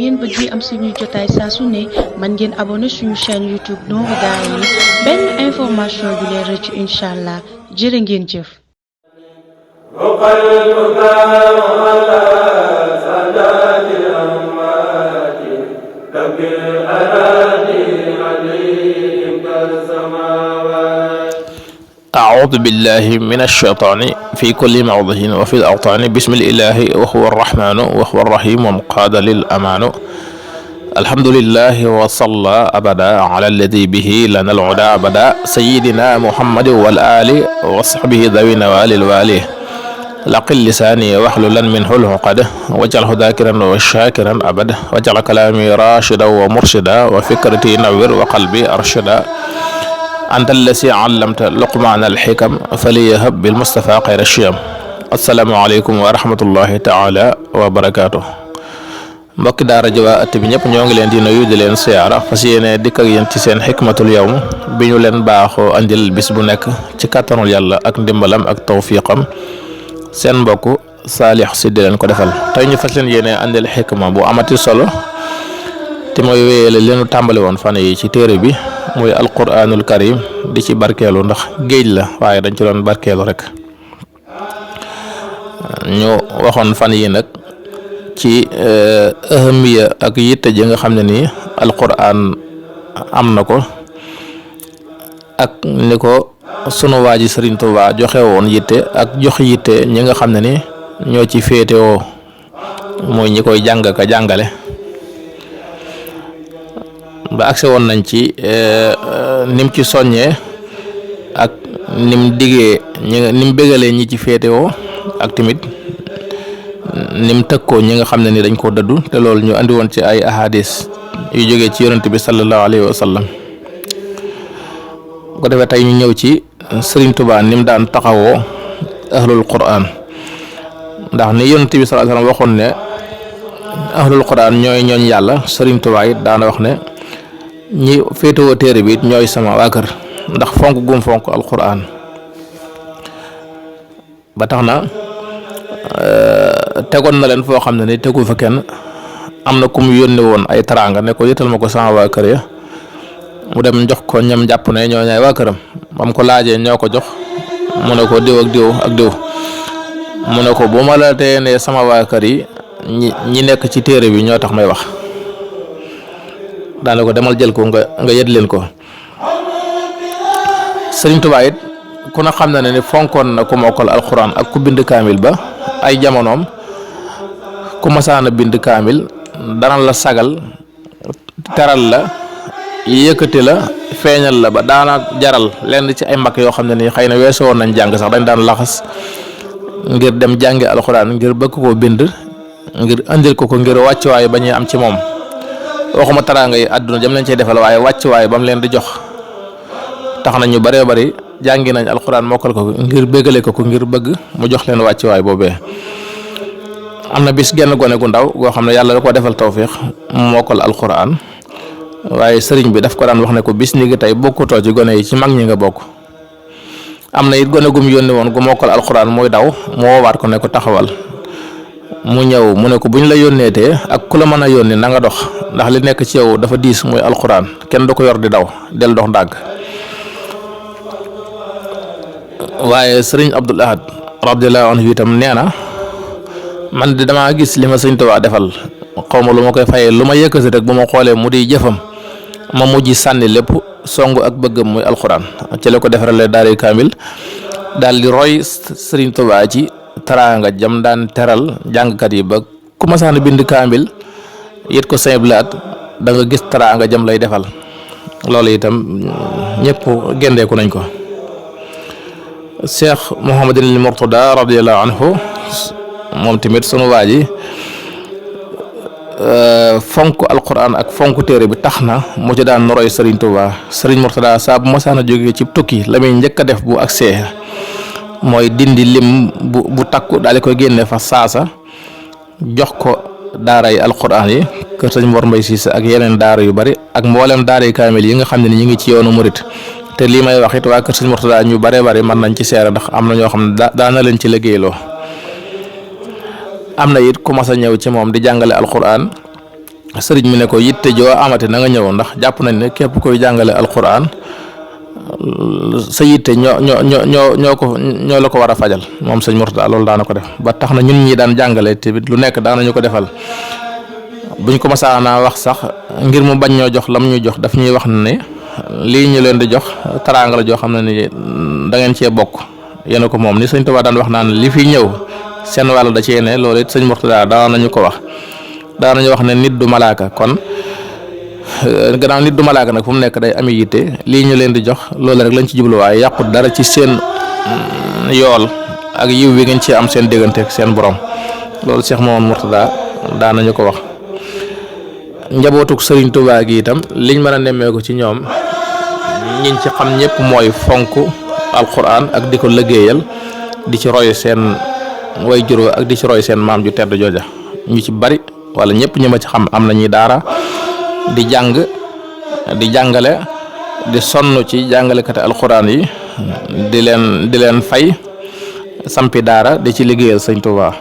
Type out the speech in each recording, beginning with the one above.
ngeen bëgg am suñu jotaay saa su ne man ngeen abonné suñu chaîne YouTube Nourou Darayni benn information du leen rëcc incha jërë ngeen jëf. أعوذ بالله من الشيطان في كل موضع وفي الأوطان بسم الإله وهو الرحمن وهو الرحيم ومقاد للأمان الحمد لله وصلى أبدا على الذي به لنا العدا أبدا سيدنا محمد والآل وصحبه ذوي نوال الوالي لقل لساني واحللا منه العقد واجعله ذاكرا وشاكرا أبدا واجعل كلامي راشدا ومرشدا وفكرتي نور وقلبي أرشدا أنت الذي علمت لقمان الحكم فليهب بالمصطفى خير الشيم السلام عليكم ورحمة الله تعالى وبركاته mbokki daara ji waa at bi ñëpp ñoo ngi leen di nuyu di leen siyaara fas yéene dikk ak yéen ci seen xikmatul yawm bi ñu leen baaxoo andil bis bu nekk ci kàttanul yàlla ak ndimbalam ak tawfiqam seen mbokk Saalix Si di leen ko defal tey ñu fas leen yéene andil xikma bu amati solo te mooy wéyale leenu tàmbali woon fan yi ci téere bi muy alquranul karim di ci barkeelu ndax géej la waaye dañ ci doon barkeelu rek ñu waxoon fan yi nag ci ahamiya ak yitte ji nga xam ne nii alquran am na ko ak ni ko sunu waaji Sëriñ Tuubaa joxe woon yitte ak jox yitte ñi nga xam ne ni ñoo ci féetewoo mooy ñi koy jàng ka jàngale ba agse woon nañ ci nim ci soññee ak nim digee nim bégalee ñi ci féetewoo ak tamit nim tëkkoo ñi nga xam ne ni dañ koo dëddu te loolu ñu andi woon ci ay ahadis yu jógee ci yonent bi sallallahu alayhi wa sallam bu ko defee tey ñu ñëw ci Sëriñ Tuubaa nim daan taxawoo ahlul quran ndax ni yonent bi sallallahu alayhi wa sallam waxoon ne ahlul quran ñooy ñooñ yàlla Sëriñ Tuubaa it daana wax ne ñi féetewoo téere bi it ñooy sama waa kër ndax fonk gum fonk alquran ba tax na tegoon na leen foo xam ne ni tegu fa kenn am na ku mu yónni woon ay teraanga ne ko yëtal ma ko sama waa kër ya mu dem jox ko ñam jàpp ne ñoo ñaay waa këram bam ko laajee ñoo ko jox mu ne ko diw ak diw ak diw mu ne ko bu ma la tee ne sama waa kër yi ñi nekk ci téere bi ñoo tax may wax daane ko demal jël ko nga yët leen ko. Sëriñ Tuubaa it ku na xam na ne ni fonkoon na ku mokkal alxuraan ak ku bind kaamil ba ay jamonoom ku masaana bind kaamil dana la sagal teral la yëkkati la feeñal la ba daana jaral lenn ci ay mbakk yoo xam ne ni xëy na weesu woon nañ jàng sax dañ daan laxas ngir dem jàngi alxuraan ngir bëgg koo bind ngir andil ko ngir wàccuwaay ba ñuy am ci moom waxuma teraanga yi àdduna jëm leen cey defal waaye wàccuwaay ba mu leen di jox tax na ñu bëree bëri jàngi nañ alxuraan mokkal ko ngir bégale ko ngir bëgg mu jox leen wàccuwaay boobee. am na bis genn gone gu ndaw goo xam ne yàlla da koo defal tawfiix mu mokkal alxuraan waaye sëriñ bi daf ko daan wax ne ko bis ni ngi tey bokkutoo ci gone yi ci mag ñi nga bokk. am na it gone gum yónni woon gu mokkal alxuraan muy daw mu woowaat ko ne ko taxawal mu ñëw mu ne ko buñ la yónneetee ak ku la mën a yónni na nga dox ndax li nekk ci yow dafa diis muy alxuraan kenn du ko yor di daw del dox ndàgg. waaye sëriñ Abdul Ahad radiyallahu anhu itam nee na man de damaa gis li ma Sëriñ Tuubaa defal xaw ma lu ma koy fayee lu ma yëkkati rek bu ma xoolee mu di jëfam ma mujj sànni lépp songu ak bëggam muy alxuraan ci la ko defarale daari kaamil daal di roy Sëriñ Tuubaa ci teraanga jam daan teral jàngkat yi ba ku masaan bind kaamil yët ko Sëriñ Blaat da nga gis teraanga jam lay defal loolu itam ñëpp gendeeku nañ ko. Cheikh Mouhamadul Mourtada radiyallahu anhu moom tamit sunu waa ji fonk alquran ak fonk téere bi tax na mu ci daan roy Sëriñ Tuubaa Sëriñ Mourtada saa bu masaana jógee ci tukki la muy njëkk a def bu agsee mooy dindi lim bu takku daal di koy génne fa saasa jox ko daara yi alquran yi kër Sëriñ Mor Mbay Siise ak yeneen daara yu bari ak mboolem daara yi kaamil yi nga xam ne ni ñu ngi ci yoonu murit te lii may wax it waa kër Sëriñ Mourtada ñu bare bari mën nañ ci seere ndax am na ñoo xam ne daana leen ci liggéeyloo. am na it ku mas a ñëw ci moom di jàngale alquran sëriñ mi ne ko yitte joo amati na nga ñëw, ndax jàpp nañ ne képp koy jàngale alquran sa yitte ñoo la ko war a fajal. moom sëñ Murtada loolu daana ko def ba tax na ñun ñi daan jàngale tamit lu nekk daanañu ko defal. buñ ko masaana wax sax ngir mu bañ ñoo jox lam ñuy jox daf ñuy wax ne lii ñu leen di jox taraanga la joo xam ne ni da ngeen cee bokk yéen ko moom ni sëñ Tuubaa daan wax naan li fi ñëw seen wàll da cee ne. loolu it sëñ Murtada daan nañu ko wax. daan nañu wax ne nit du malaaka, kon gannaaw nit du malaaka nag fu mu nekk day ami yitte lii ñu leen di jox loolu rek lañ ci jublu, waaye yàqut dara ci seen yool ak yiw wi ngeen ci am seen diggante ak seen borom. loolu Cheikh Mouhamadou Mourtada daan nañu ko wax. njabootuk Sëriñ Tuubaa gi itam liñ mën a nemmeeku ci ñoom ñiñ ci xam ñëpp mooy fonk alquran ak di ko liggéeyal, di ci roy seen way jur ak di ci roy seen maam ju tedd jooja. ñu ci bari wala ñëpp ñi ma ci xam am nañuy daara di jàng di jàngale di sonn ci jàngalekati alquran yi di leen fay sampi daara di ci liggéeyal Sëriñ Tuubaa.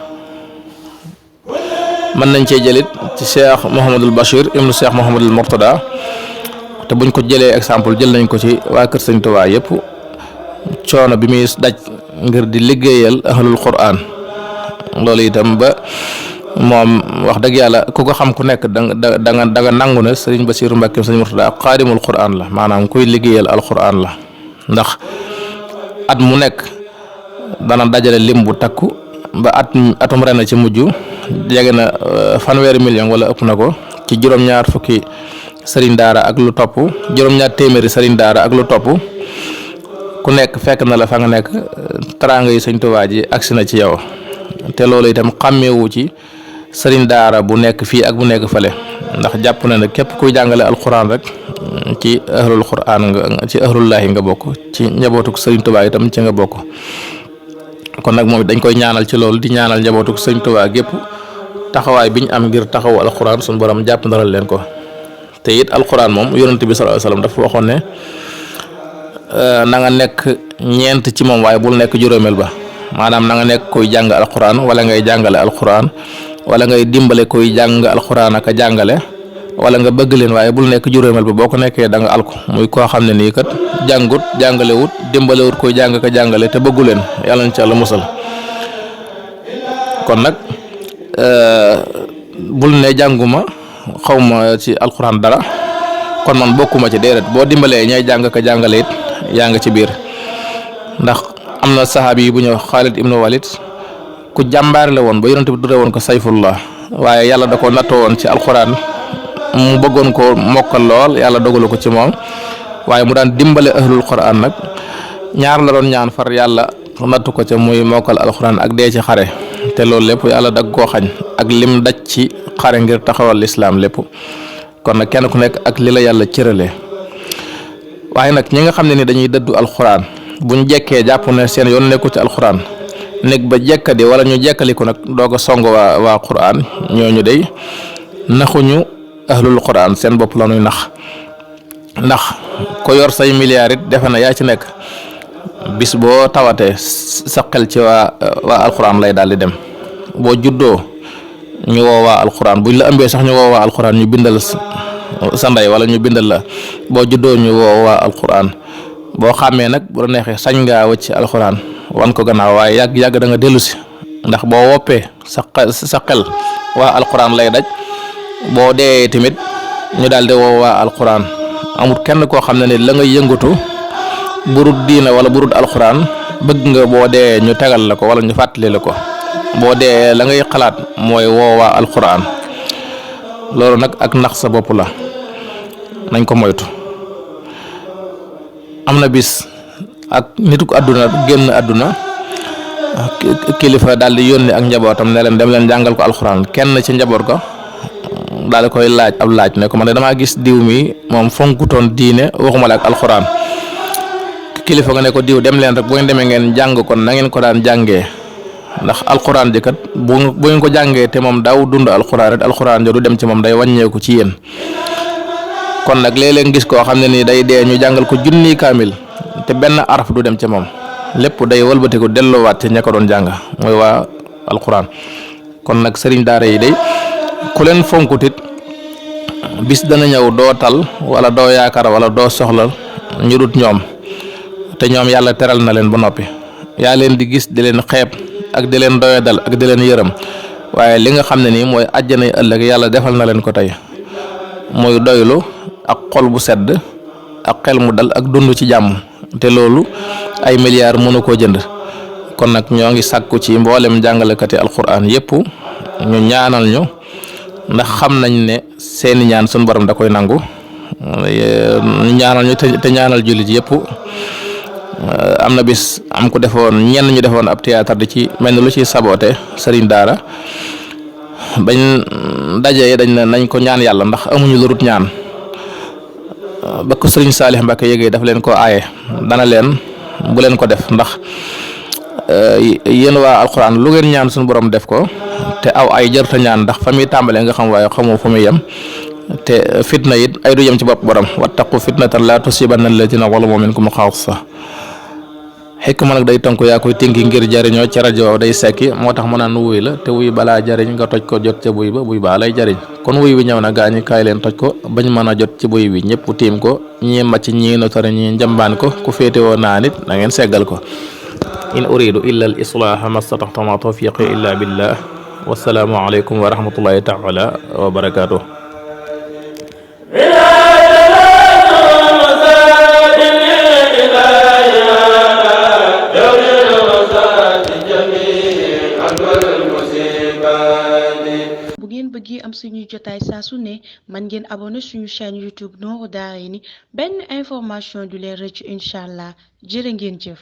mën nañ cee jëlit ci Cheikh Mouhamadul Bachir ibnu Cheikh Mouhamadul Mourtada, te buñ ko jëlee exemple jël nañ ko ci waa kër Sëriñ Tuubaa yëpp, coono bi muy daj ngir di liggéeyal ahlul quran. loolu itam ba moom wax dëgg yàlla ku ko xam ku nekk da nga nangu ne Sëriñ Basiiru Mbàkke Sëriñ Mourtada xaadimul quran la, maanaam kuy liggéeyal alquran la. ndax at mu nekk dana dajale lim bu takku ba atum ren ci mujj jege na fanweeri million wala ëpp na ko ci juróom-ñaar fukki sëriñ daara ak lu topp, juróom-ñaar téeméeri sëriñ daara ak lu topp ku nekk fekk na la fa nga nekk. teraanga yi Sëriñ Tuubaa ji agsi na ci yow, te loolu itam xàmmeewu ci sëriñ daara bu nekk fii ak bu nekk fële, ndax jàpp na ne képp kuy jàngale alquran rek ci ahlul quran nga, ci ahlullaahi nga bokk, ci njabootuk Sëriñ Tuubaa itam ci nga bokk. kon nag moom it dañ koy ñaanal ci loolu, di ñaanal njabootuk Sëriñ Tuubaa gépp taxawaay bi ñu am ngir taxawu alquran suñu borom jàpp ndalal leen ko. te it alquran moom yonent bi sallallahu alayhi wasallam dafa waxoon ne na nga nekk ñeent ci moom waaye bul nekk juróomeel ba, maanaam na nga nekk koy jàng alquran wala ngay jàngale alquran wala ngay dimbale koy jàng alquran ak a jàngale, wala nga bëgg leen waaye bul nekk juróomeel ba. boo ko nekkee da nga alko, muy koo xam ne nii kat jàngut jàngalewut dimbalewut koy jàng ka jàngale te bëggu leen, yàlla na ci Yàlla musal. kon nag bul ne jànguma xawma ci alquran dara kon man bokkuma ci déedéet. boo dimbalee ñay jàng ka jàngale it yaa nga ci biir. ndax am na saxaabi yi bu ñëw Xaalid ibnu Walid ku jàmbaar la woon ba yonent bi tudde woon ko sayfullah, waaye yàlla da ko nattoo woon ci alquran mu bëggoon ko mokkal lool, yàlla dogalu ko ci moom, waaye mu daan dimbale ahlul quran. nag ñaar la doon ñaan far yàlla nattu ko ca muy mokkal alquran ak dee ci xare, te loolu lépp yàlla dag koo xañ ak lim daj ci xare ngir taxawal lislaam lépp. kon nag kenn ku nekk ak li la yàlla cëralee. waaye nag ñi nga xam ne ni dañuy dëddu alquran buñ jekkee jàpp ne seen yoon nekku ci alquran, nekk ba jekkadi wala ñu jekkaliku nag doog a song waa quran, ñooñu day naxuñu ahlul quran, seen bopp la ñuy nax. ndax ko yor say milliards it defe na yaa ci nekk, bis boo tawatee sa xel ci waa alquran lay daal di dem. boo juddoo ñu woo waa alquran, buñ la ëmbee sax ñu woo waa alquran ñu bindal sa ndey wala ñu bindal la. boo juddoo ñu woo waa alquran. boo xàmmee nag bu la neexee sañ ngaa wëcc alquran wan ko gannaaw, waaye yàgg da nga dellu si, ndax boo woppee sa xel waa alquran lay daj. boo dee tamit ñu daal di woo waa alquran. amul kenn koo xam ne ni la nga yëngatu burut diina wala burut alquran bëgg nga boo dee ñu tegal la ko wala ñu fàttali la ko. boo dee la ngay xalaat mooy woo waa alquran. loolu nag ak nax sa bopp la, nañ ko moytu. am na bis ak nitu ko àdduna génn àdduna, kilifa daal di yónni ak njabootam ne leen dem leen jàngal ko alquran. kenn ci njaboot ko daal di koy laaj ab laaj ne ko man de damaa gis diw mi moom fonkutoon diine waxuma la ak alquran. kilifa nga ne ko diw dem leen rek bu ngeen demee ngeen jàng kon na ngeen ko daan jàngee, ndax alquran ji kat bu ngeen ko jàngee te moom daaw dund alquran rek alquran jo du dem ci moom, day wàññeeku ci yéen. kon nag léeg-léeg gis koo xam ne nii day dee ñu jàngal ko junniy kaamil te benn araf du dem ci moom, lépp day wëlbatiku delloowaat ci ña ko doon jàng mooy waa alquran. kon nag sëriñ daara yi day ku leen fonkutit bis dana ñëw doo tal wala doo yaakaar wala doo soxla ñu dut ñoom te ñoom yàlla teral na leen ba noppi yaa leen di gis di leen xeeb ak di leen doyadal ak di leen yërëm waaye li nga xam ne nii mooy àjjanay ëllëg yàlla defal na leen ko tey muy doylu ak xol bu sedd ak xel mu dal ak dund ci jàmm te loolu ay milliards mënu koo jënd kon nag ñoo ngi sàkku ci mboolem jàngalekati alquran yépp ñu ñaanal ñu ndax xam nañ ne seeni ñaan suñu borom da koy nangu ñu ñaanal ñu te ñaanal jullit yépp am na bis am ku defoon ñenn ñu defoon ab théâtre di ci mel ni lu ciy saboote sëriñ daara bañ dajee dañ ne nañ ko ñaan yàlla ndax amuñu lu dul ñaan ba ko sëriñ Saalix Mbàkke yégee daf leen ko aaye dana leen bu leen ko def ndax yéen waa alxuraan lu ngeen ñaan suñu borom def ko te aw ay jërta ñaan ndax fa muy tàmbalee nga xam waaye xamoo fa muy yem te fitna it ay du yem ci bopp borom wattaqu fitnatan la tusibanna alladina zalamu minkum xaassa xikma nag day tënku yaa koy tinki ngir jariñoo ci rajo day sekki moo tax mu naan wuy la te wuy balaa jariñ nga toj ko jot ca buy ba buy baa lay jariñ kon wuy wi ñëw na gaañi kaay leen toj ko bañ mën a jot ci buy wi ñëpp tiim ko ñii màcc ñii notari ñii njambaan ko ku féetewoo naa nit na ngeen seggal ko in uridu illa al islaha mastataxta ma tawfiqi illa billah wassalaamu aleykum wa rahmatullahi taala wa barakatuh bu ngeen bëggee am suñuy jotaay saa su ne man ngeen abonné suñu chaîne YouTube Nourou Darayni benn information du leen rëcc incha allah jërë ngeen jëf